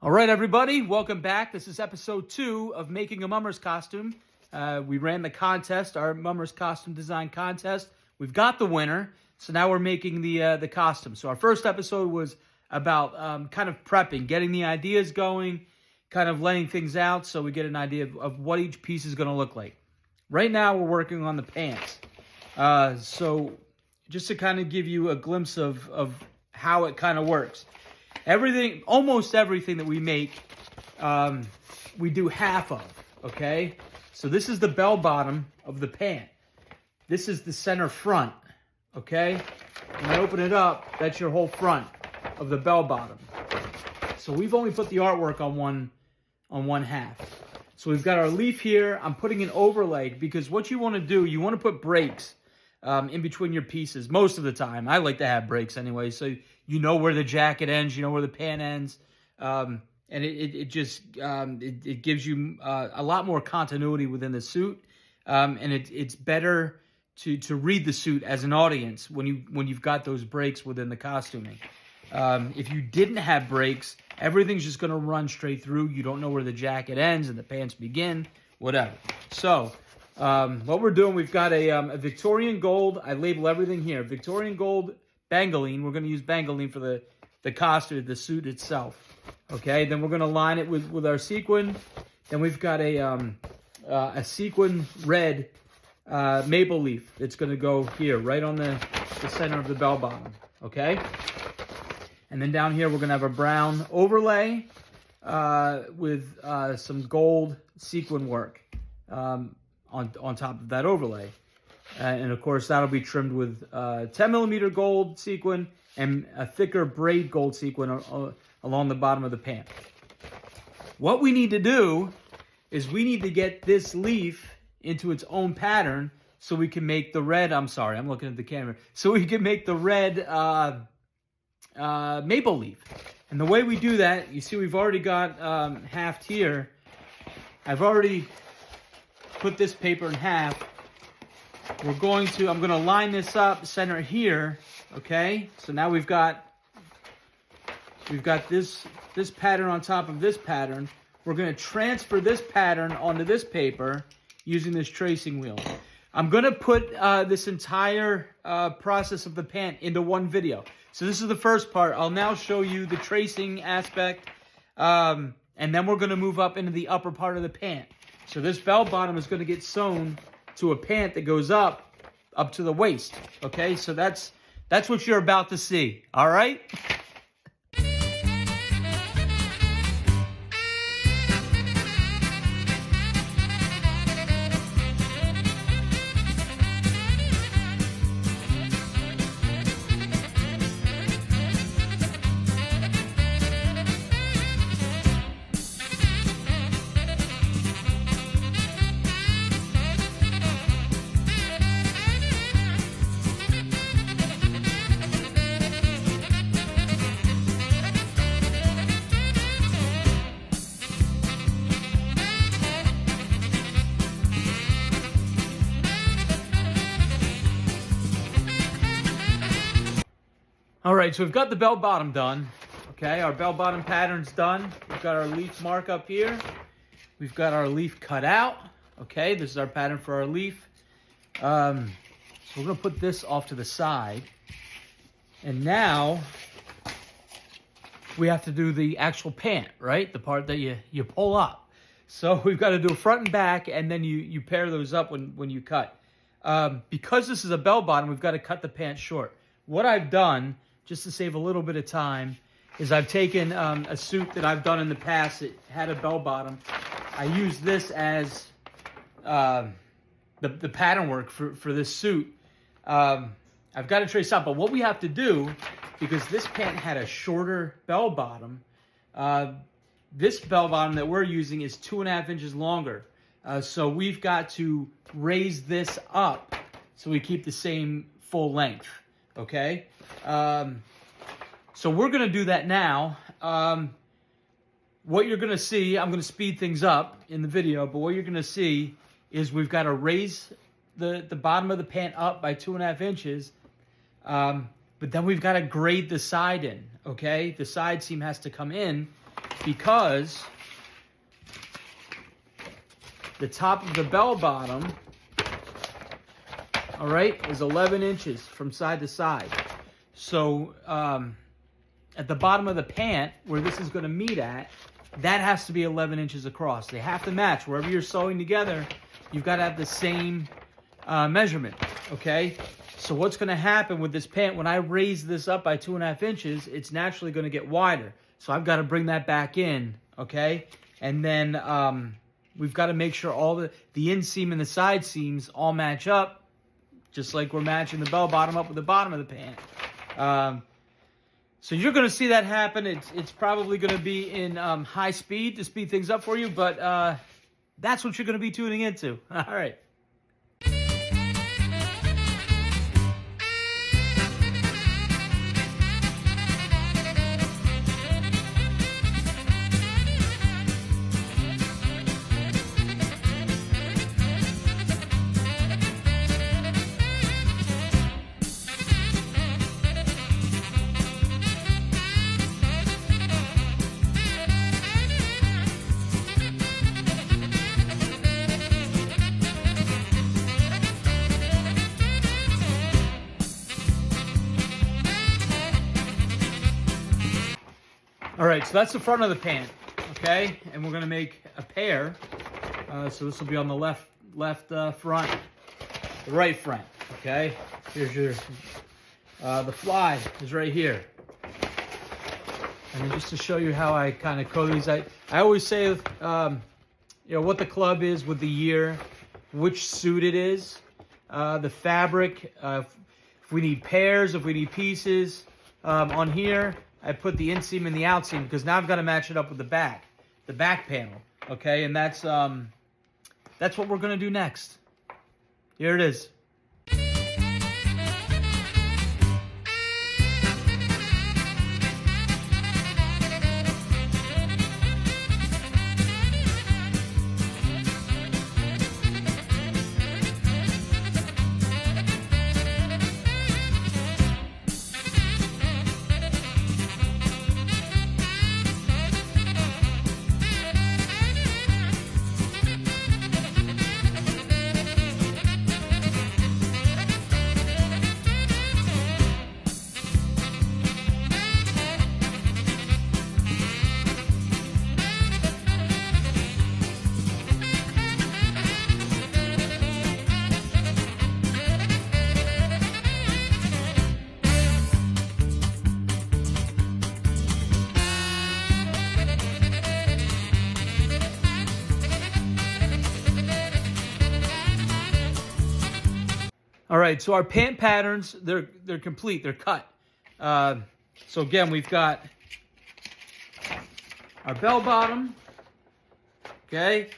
All right, everybody, welcome back. This is episode 2 of Making a Mummer's Costume. We ran the contest, our Mummer's Costume Design Contest. We've got the winner, so now we're making the costume. So our first episode was about kind of prepping, getting the ideas going, kind of laying things out so we get an idea of what each piece is going to look like. Right now, we're working on the pants. So just to kind of give you a glimpse of how it kind of works. Almost everything that we make, we do half of, okay? So this is the bell bottom of the pant. This is the center front, okay? When I open it up, that's your whole front of the bell bottom. So we've only put the artwork on one half. So we've got our leaf here. I'm putting an overlay because what you want to do, you want to put breaks in between your pieces most of the time. I like to have breaks anyway, so you know where the jacket ends, you know where the pant ends, and it gives you a lot more continuity within the suit, and it's better to read the suit as an audience when you've got those breaks within the costuming. If you didn't have breaks, everything's just going to run straight through. You don't know where the jacket ends and the pants begin, whatever. So what we're doing, we've got a Victorian gold. I label everything here. Victorian gold Bangoline. We're going to use Bangoline for the costume, the suit itself. Okay, then we're going to line it with our sequin. Then we've got a sequin red maple leaf that's going to go here, right on the center of the bell bottom. Okay, and then down here we're going to have a brown overlay with some gold sequin work on top of that overlay. And of course, that'll be trimmed with 10 millimeter gold sequin and a thicker braid gold sequin along the bottom of the pant. What we need to do is we need to get this leaf into its own pattern so we can make the red, I'm looking at the camera, so we can make the red maple leaf. And the way we do that, you see we've already got halved here. I've already put this paper in half. I'm going to line this up, center here, okay? So now we've got this pattern on top of this pattern. We're going to transfer this pattern onto this paper using this tracing wheel. I'm going to put this entire process of the pant into one video. So this is the first part. I'll now show you the tracing aspect, and then we're going to move up into the upper part of the pant. So this bell bottom is going to get sewn to a pant that goes up to the waist. Okay, so that's what you're about to see. All right. All right, so we've got the bell bottom done. Okay, our bell bottom pattern's done. We've got our leaf mark up here. We've got our leaf cut out. Okay, this is our pattern for our leaf. So we're gonna put this off to the side. And now we have to do the actual pant, right? The part that you pull up. So we've got to do a front and back, and then you pair those up when you cut. Because this is a bell bottom, we've got to cut the pant short. What I've done, just to save a little bit of time, is I've taken a suit that I've done in the past. It had a bell bottom. I used this as the pattern work for this suit. I've got to trace out, but what we have to do, because this pant had a shorter bell bottom, this bell bottom that we're using is 2.5 inches longer. So we've got to raise this up so we keep the same full length. Okay, so we're going to do that now. What you're going to see, I'm going to speed things up in the video, but what you're going to see is we've got to raise the bottom of the pant up by 2.5 inches, but then we've got to grade the side in, okay? The side seam has to come in, because the top of the bell bottom, all right, is 11 inches from side to side. So at the bottom of the pant, where this is going to meet at, that has to be 11 inches across. They have to match. Wherever you're sewing together, you've got to have the same measurement, okay? So what's going to happen with this pant, when I raise this up by 2.5 inches, it's naturally going to get wider. So I've got to bring that back in, okay? And then we've got to make sure all the inseam and the side seams all match up, just like we're matching the bell bottom up with the bottom of the pant. So you're going to see that happen. It's probably going to be in high speed to speed things up for you, but that's what you're going to be tuning into. All right. All right, so that's the front of the pant, okay? And we're gonna make a pair. So this will be on the left front, the right front, okay? Here's your, the fly is right here. And then just to show you how I kind of code these, I always say, you know, what the club is with the year, which suit it is, the fabric, if we need pairs, if we need pieces. On here, I put the inseam and the outseam because now I've got to match it up with the back panel, okay? And that's what we're gonna do next. Here it is. All right, so our pant patterns, they're complete, they're cut. So again, we've got our bell bottom, okay?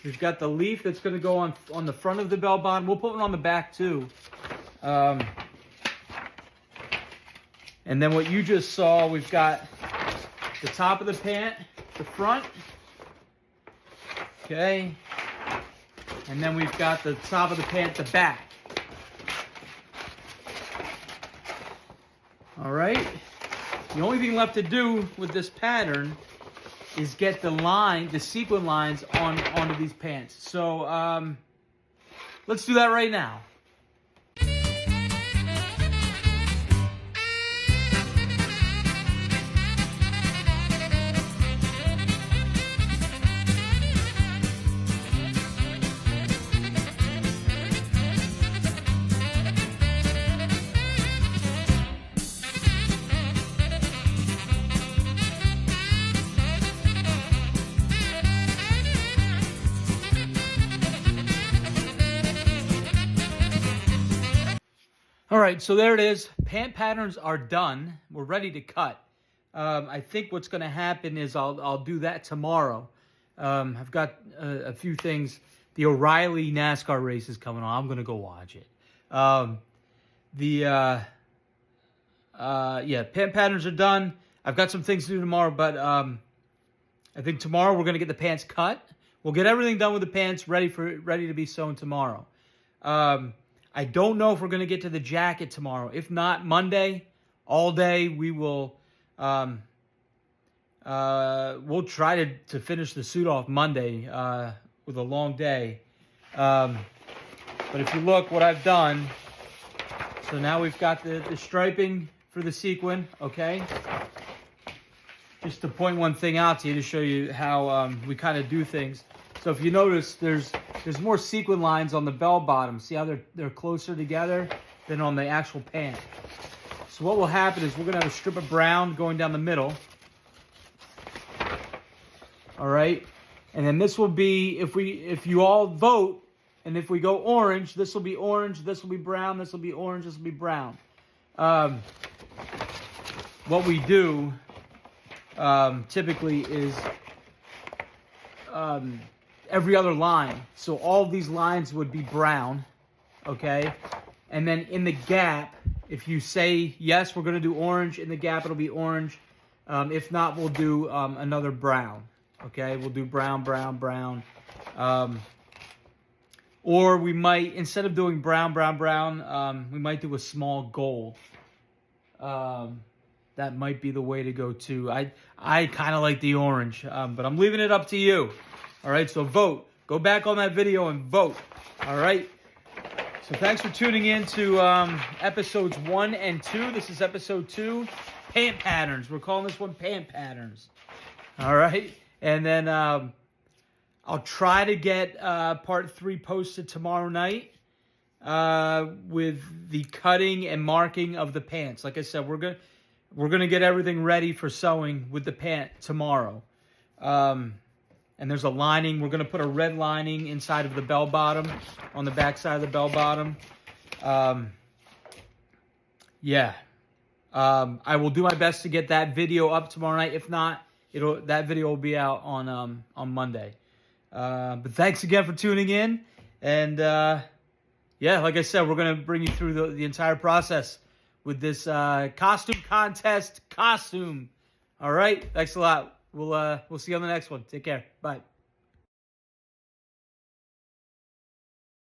We've got the leaf that's gonna go on the front of the bell bottom. We'll put one on the back too. And then what you just saw, we've got the top of the pant, the front, okay? And then we've got the top of the pant, the back. All right, the only thing left to do with this pattern is get the sequin lines onto these pants. So let's do that right now. All right, so there it is. Pant patterns are done. We're ready to cut. I think what's going to happen is I'll do that tomorrow. I've got a few things. The O'Reilly NASCAR race is coming on. I'm going to go watch it. Yeah, pant patterns are done. I've got some things to do tomorrow, but I think tomorrow we're going to get the pants cut. We'll get everything done with the pants ready to be sewn tomorrow. I don't know if we're going to get to the jacket tomorrow. If not, Monday, all day, we will We'll try to finish the suit off Monday with a long day. But if you look what I've done, so now we've got the striping for the sequin, okay? Just to point one thing out to you to show you how we kind of do things. So if you notice, there's more sequin lines on the bell bottom. See how they're closer together than on the actual pant. So what will happen is we're gonna have a strip of brown going down the middle. All right, and then this will be, if you all vote, and if we go orange, this will be orange, this will be brown, this will be orange, this will be brown. What we do typically is every other line. So all of these lines would be brown, okay? And then in the gap, if you say, yes, we're going to do orange, in the gap it'll be orange. If not, we'll do another brown, okay? We'll do brown, brown, brown. Or we might, instead of doing brown, brown, brown, we might do a small gold. That might be the way to go too. I kind of like the orange, but I'm leaving it up to you. All right, so vote. Go back on that video and vote. All right. So thanks for tuning in to episodes 1 and 2. This is episode 2, pant patterns. We're calling this one pant patterns. All right, and then I'll try to get part 3 posted tomorrow night with the cutting and marking of the pants. Like I said, we're gonna get everything ready for sewing with the pant tomorrow. And there's a lining. We're gonna put a red lining inside of the bell bottom, on the back side of the bell bottom. Yeah. I will do my best to get that video up tomorrow night. If not, that video will be out on Monday. But thanks again for tuning in. And yeah, like I said, we're gonna bring you through the entire process with this costume contest costume. All right, thanks a lot. We'll see you on the next one. Take care. Bye.